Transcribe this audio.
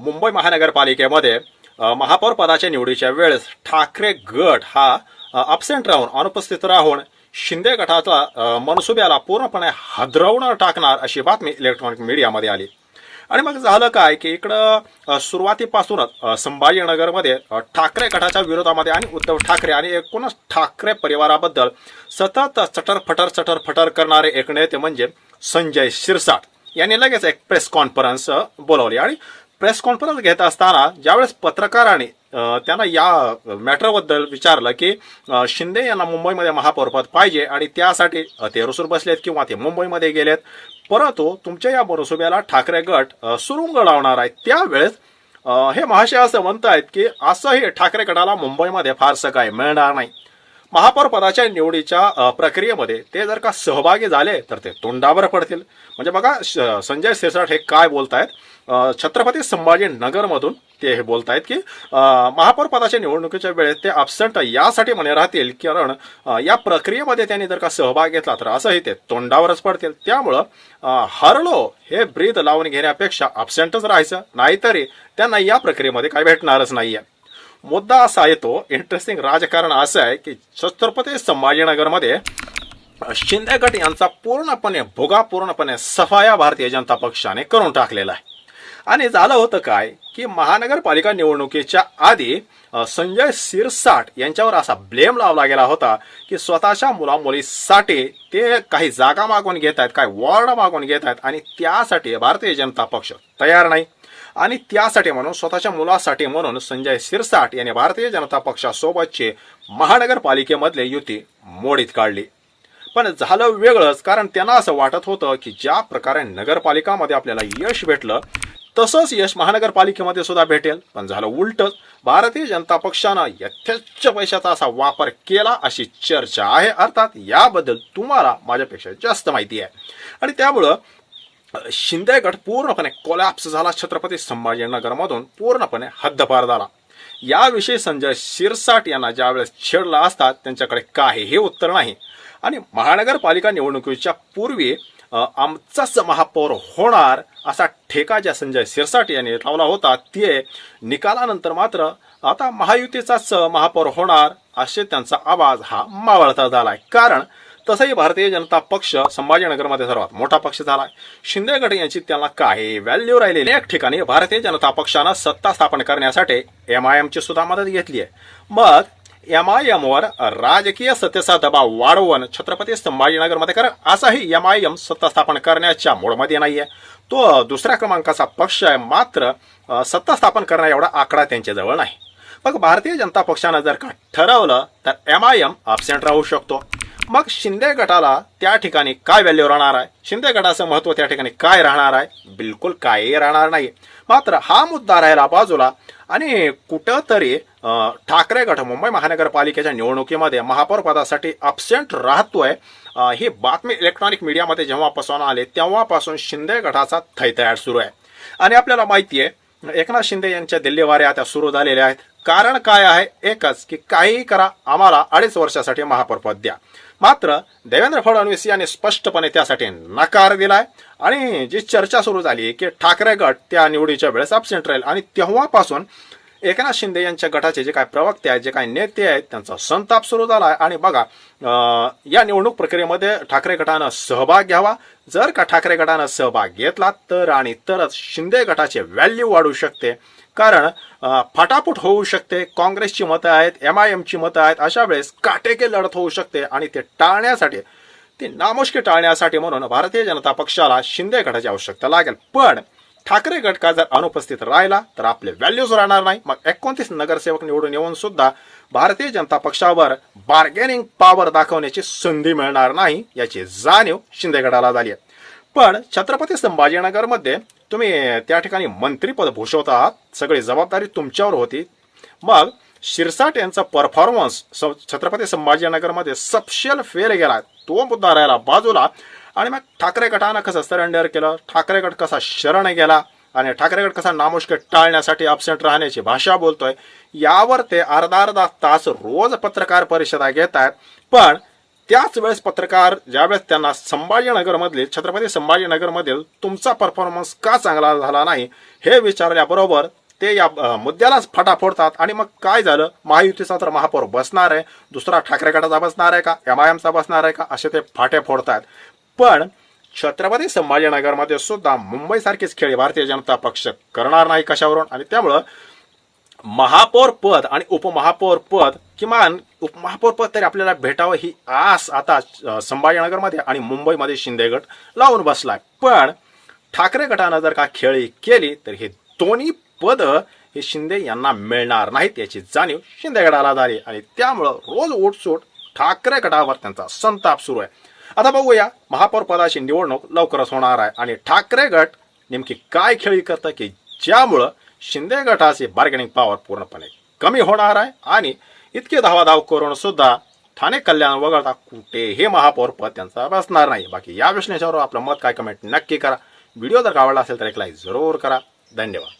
मुंबई महानगरपालिकेमध्ये महापौर पदाच्या निवडीच्या वेळेस ठाकरे गट हा अब्सेंट राहून अनुपस्थित राहून शिंदे गटाचा मनसुब्याला पूर्णपणे हादरवून टाकणार अशी बातमी इलेक्ट्रॉनिक मीडियामध्ये आली. आणि मग झालं काय की इकडं सुरुवातीपासूनच संभाजीनगरमध्ये ठाकरे गटाच्या विरोधामध्ये आणि उद्धव ठाकरे आणि एकूणच ठाकरे परिवाराबद्दल सतत चटरफटर करणारे एक नेते म्हणजे संजय शिरसाट यांनी लगेच एक प्रेस कॉन्फरन्स बोलावली. आणि प्रेस कॉन्फरन्स घेत असताना ज्यावेळेस पत्रकारांनी त्यांना या मॅटरबद्दल विचारलं की शिंदे यांना मुंबईमध्ये महापौरपद पाहिजे आणि त्यासाठी ते रुसूर बसलेत किंवा ते मुंबईमध्ये गेलेत, परंतु तुमच्या या मनसुब्याला ठाकरे गट सुरुंग लावणार आहे, त्यावेळेस हे महाशय असं म्हणतायत की असंही ठाकरे गटाला मुंबईमध्ये फारसं काय मिळणार नाही. महापौर पदाच्या निवडीच्या प्रक्रियेमध्ये ते जर का सहभागी झाले तर ते तोंडावर पडतील. म्हणजे बघा संजय शिरसाट हे काय बोलतायत, छत्रपती संभाजीनगरमधून ते हे बोलतायत की महापौर पदाच्या निवडणुकीच्या वेळेस ते अब्सेंट यासाठी म्हणे राहतील कारण या प्रक्रियेमध्ये त्यांनी जर का सहभाग घेतला तर असंही ते तोंडावरच पडतील. त्यामुळं हरलो हे ब्रीद लावून घेण्यापेक्षा अब्सेंटच राहायचं, नाहीतरी त्यांना या प्रक्रियेमध्ये काय भेटणारच नाहीये. मुद्दा असा येतो, इंटरेस्टिंग राजकारण असं आहे की छत्रपती संभाजीनगरमध्ये शिंदे गट यांचा पूर्णपणे सफाया भारतीय जनता पक्षाने करून टाकलेला आहे. आणि झालं होतं काय की महानगरपालिका निवडणुकीच्या आधी संजय शिरसाट यांच्यावर असा ब्लेम लावला गेला होता की स्वतःच्या मुलामुलीसाठी ते काही जागा मागून घेत आहेत, काही वॉर्ड मागून घेत आहेत आणि त्यासाठी भारतीय जनता पक्ष तयार नाही. आणि त्यासाठी म्हणून स्वतःच्या मुलासाठी म्हणून संजय शिरसाट यांनी भारतीय जनता पक्षासोबतची महानगरपालिकेमधले युती मोडीत काढली. पण झालं वेगळंच, कारण त्यांना असं वाटत होतं की ज्या प्रकारे नगरपालिकामध्ये आपल्याला यश भेटलं तसंच यश महानगरपालिकेमध्ये सुद्धा भेटेल. पण झालं उलटच, भारतीय जनता पक्षानं यथेच्छ पैशाचा असा वापर केला अशी चर्चा आहे. अर्थात याबद्दल तुम्हाला माझ्यापेक्षा जास्त माहिती आहे. आणि त्यामुळं शिंदे गट पूर्णपणे कोलॅप्स झाला, छत्रपती संभाजीनगरमधून पूर्णपणे हद्दपार झाला. याविषयी संजय शिरसाट यांना ज्यावेळेस छेडला असतात त्यांच्याकडे काहीही उत्तर नाही. आणि महानगरपालिका निवडणुकीच्या पूर्वी आमचाच महापौर होणार असा ठेका ज्या संजय शिरसाट यांनी लावला होता ते निकालानंतर मात्र आता महायुतीचाच महापौर होणार असे त्यांचा आवाज हा मावळता झालाय. कारण तसंही भारतीय जनता पक्ष संभाजीनगरमध्ये सर्वात मोठा पक्ष झालाय. शिंदे गट यांची त्यांना काही व्हॅल्यू राहिलेली. एक ठिकाणी भारतीय जनता पक्षानं सत्ता स्थापन करण्यासाठी MIM ची सुद्धा मदत घेतली आहे. मग MIM वर राजकीय सत्तेचा दबाव वाढवून छत्रपती संभाजीनगरमध्ये, कारण असाही MIM सत्ता स्थापन करण्याच्या मूडमध्ये नाहीये, तो दुसऱ्या क्रमांकाचा पक्ष आहे, मात्र सत्ता स्थापन करण्या एवढा आकडा त्यांच्याजवळ नाही. मग भारतीय जनता पक्षानं जर का ठरवलं तर MIM अब्सेंट राहू शकतो. मग शिंदे गटाला त्या ठिकाणी काय व्हॅल्यू राहणार आहे, शिंदे गटाचं महत्व त्या ठिकाणी काय राहणार आहे, बिलकुल काही राहणार नाही. मात्र हा मुद्दा राहिला बाजूला आणि कुठंतरी ठाकरे गट मुंबई महानगरपालिकेच्या निवडणुकीमध्ये महापौर पदासाठी अब्सेंट राहतोय ही बातमी इलेक्ट्रॉनिक मीडियामध्ये जेव्हापासून आले तेव्हापासून शिंदे गटाचा थैथयाट सुरू आहे. आणि आपल्याला माहिती आहे एकनाथ शिंदे यांच्या दिल्ली वाऱ्या आता सुरू झालेल्या आहेत. कारण काय आहे, एकच की काहीही करा, आम्हाला 2.5 वर्षासाठी महापौर पद द्या. मात्र देवेंद्र फडणवीस यांनी स्पष्टपणे त्यासाठी नकार दिलाय. आणि जी चर्चा सुरू झाली की ठाकरे गट त्या निवडीच्या वेळेस अब्सेंट राहील आणि तेव्हापासून एकनाथ शिंदे यांच्या गटाचे जे काही प्रवक्ते आहेत, जे काही नेते आहेत, त्यांचा संताप सुरू झाला आहे. आणि बघा या निवडणूक प्रक्रियेमध्ये ठाकरे गटानं सहभाग घ्यावा. जर का ठाकरे गटानं सहभाग घेतला तर आणि तरच शिंदे गटाचे व्हॅल्यू वाढू शकते, कारण फाटाफूट होऊ शकते. काँग्रेसची मतं आहेत, MIM ची मतं आहेत, अशा वेळेस काटेकी लढत होऊ शकते. आणि ते टाळण्यासाठी, ती नामुष्की टाळण्यासाठी म्हणून भारतीय जनता पक्षाला शिंदे गटाची आवश्यकता लागेल. पण ठाकरे गट का जर अनुपस्थित राहिला तर आपले व्हॅल्यूज राहणार नाही. मग 29 नगरसेवक निवडून येऊन सुद्धा भारतीय जनता पक्षावर बार्गेनिंग पॉवर दाखवण्याची संधी मिळणार नाही याची जाणीव शिंदे गटाला झाली आहे. पण छत्रपती संभाजीनगरमध्ये तुम्ही त्या ठिकाणी मंत्रीपद भूषवत आहात, सगळी जबाबदारी तुमच्यावर होती. मग शिरसाट यांचा परफॉर्मन्स छत्रपती संभाजीनगरमध्ये सपशेल फेल गेला, तो मुद्दा राहिला बाजूला. आणि मग ठाकरे गटानं कसं सरेंडर केलं, ठाकरे गट कसा शरण गेला आणि ठाकरे गट कसा नामुष्की टाळण्यासाठी अब्सेंट राहण्याची भाषा बोलतोय, यावर ते अर्धा तास रोज पत्रकार परिषदा घेत आहेत. पण त्याच वेळेस पत्रकार ज्यावेळेस त्यांना संभाजीनगरमधील छत्रपती संभाजीनगरमधील तुमचा परफॉर्मन्स का चांगला झाला नाही हे विचारल्याबरोबर ते या मुद्द्यालाच फाटा फोडतात. आणि मग काय झालं, महायुतीचा तर महापौर बसणार आहे, दुसरा ठाकरे गटाचा बसणार आहे का, MIMचा बसणार आहे का, असे ते फाटे फोडतात. पण छत्रपती संभाजीनगरमध्ये सुद्धा मुंबईसारखीच खेळी भारतीय जनता पक्ष करणार नाही कशावरून. आणि त्यामुळं महापौर पद आणि उपमहापौर पद, किमान उपमहापौर पद तरी आपल्याला भेटावं ही आस आता संभाजीनगरमध्ये आणि मुंबईमध्ये शिंदे गट लावून बसलाय. पण ठाकरे गटानं जर का खेळी केली तर हे दोन्ही पद हे शिंदे यांना मिळणार नाहीत याची जाणीव शिंदे गटाला झाली. आणि त्यामुळं रोज उठसूट ठाकरे गटावर त्यांचा संताप सुरू आहे. आता बघूया, महापौर पदाची निवडणूक लवकरच होणार आहे आणि ठाकरे गट नेमकी काय खेळी करतं की ज्यामुळं शिंदे गटाची बार्गेनिंग पॉवर पूर्णपणे कमी होणार आहे. आणि इतके धावाधाव करून सुद्धा ठाणे कल्याण वगळता कुठेही महापौर पद त्यांचा बसणार नाही. बाकी या विश्लेषणावर आपलं मत काय, कमेंट नक्की करा. व्हिडिओ जर आवडला असेल तर एक लाईक जरूर करा. धन्यवाद.